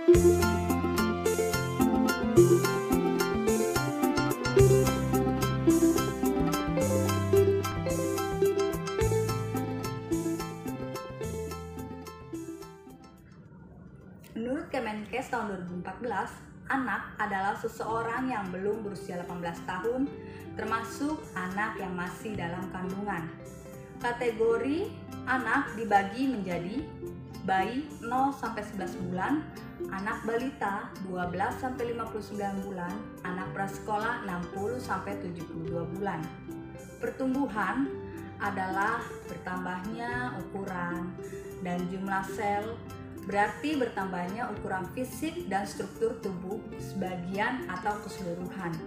Menurut Kemenkes tahun 2014, anak adalah seseorang yang belum berusia 18 tahun, termasuk anak yang masih dalam kandungan. Kategori anak dibagi menjadi bayi 0-11 bulan, anak balita 12-59 bulan, anak prasekolah 60-72 bulan. Pertumbuhan adalah bertambahnya ukuran dan jumlah sel, berarti bertambahnya ukuran fisik dan struktur tubuh sebagian atau keseluruhan,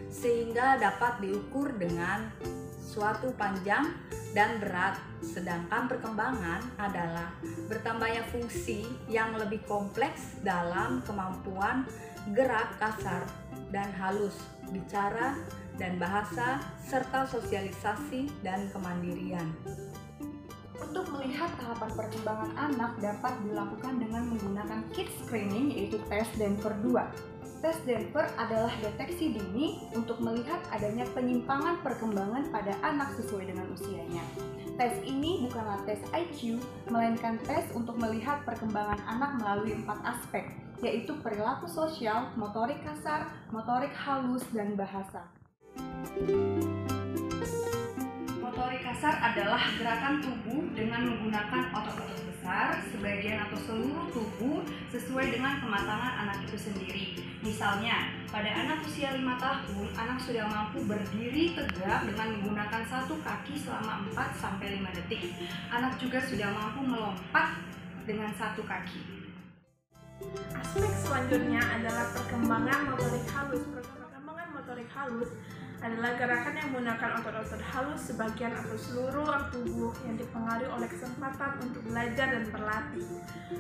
sehingga dapat diukur dengan suatu panjang dan berat. Sedangkan perkembangan adalah bertambahnya fungsi yang lebih kompleks dalam kemampuan gerak kasar dan halus, bicara dan bahasa, serta sosialisasi dan kemandirian. Untuk melihat tahapan perkembangan anak dapat dilakukan dengan menggunakan kids screening, yaitu tes Denver 2. Tes Denver adalah deteksi dini untuk melihat adanya penyimpangan perkembangan pada anak sesuai dengan usianya. Tes ini bukanlah tes IQ, melainkan tes untuk melihat perkembangan anak melalui 4 aspek, yaitu perilaku sosial, motorik kasar, motorik halus, dan bahasa. Motorik kasar adalah gerakan tubuh dengan menggunakan otot-otot besar, sebagian atau seluruh tubuh sesuai dengan kematangan anak itu sendiri. Misalnya, pada anak usia 5 tahun, anak sudah mampu berdiri tegak dengan menggunakan satu kaki selama 4-5 detik. Anak juga sudah mampu melompat dengan satu kaki. Aspek selanjutnya adalah perkembangan motorik halus. Perkembangan motorik halus adalah gerakan yang menggunakan otot-otot halus sebagian atau seluruh tubuh yang dipengaruhi oleh kesempatan untuk belajar dan berlatih.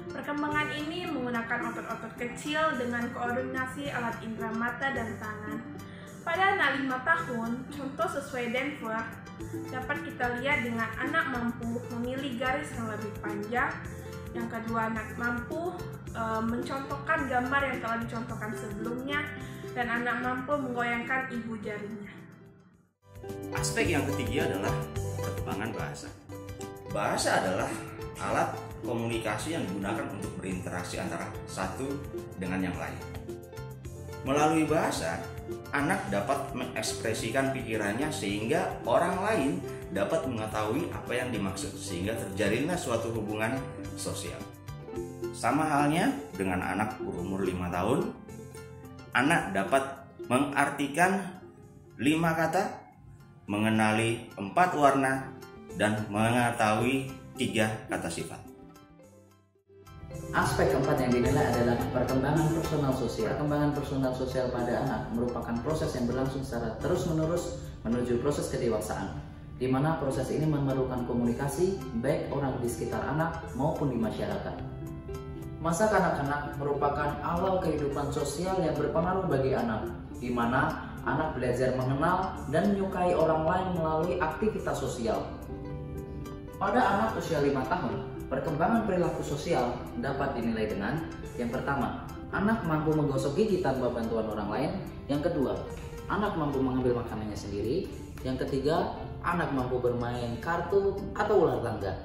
Perkembangan ini menggunakan otot-otot kecil dengan koordinasi alat indera mata dan tangan. Pada anak 5 tahun, contoh sesuai Denver, dapat kita lihat dengan anak mampu memilih garis yang lebih panjang. Yang kedua, anak mampu mencontohkan gambar yang telah dicontohkan sebelumnya, dan anak mampu menggoyangkan ibu jarinya. Aspek yang ketiga adalah perkembangan bahasa. Bahasa adalah alat komunikasi yang digunakan untuk berinteraksi antara satu dengan yang lain. Melalui bahasa, anak dapat mengekspresikan pikirannya sehingga orang lain dapat mengetahui apa yang dimaksud, sehingga terjalinlah suatu hubungan sosial. Sama halnya dengan anak berumur 5 tahun, anak dapat mengartikan 5 kata, mengenali 4 warna, dan mengetahui 3 kata sifat. Aspek keempat yang dinilai adalah perkembangan personal sosial. Perkembangan personal sosial pada anak merupakan proses yang berlangsung secara terus-menerus menuju proses kedewasaan, di mana proses ini memerlukan komunikasi baik orang di sekitar anak maupun di masyarakat. Masa kanak-kanak merupakan awal kehidupan sosial yang berpengaruh bagi anak, di mana anak belajar mengenal dan menyukai orang lain melalui aktivitas sosial. Pada anak usia 5 tahun, perkembangan perilaku sosial dapat dinilai dengan: yang pertama, anak mampu menggosok gigi tanpa bantuan orang lain; yang kedua, anak mampu mengambil makanannya sendiri; yang ketiga, anak mampu bermain kartu atau ular tangga;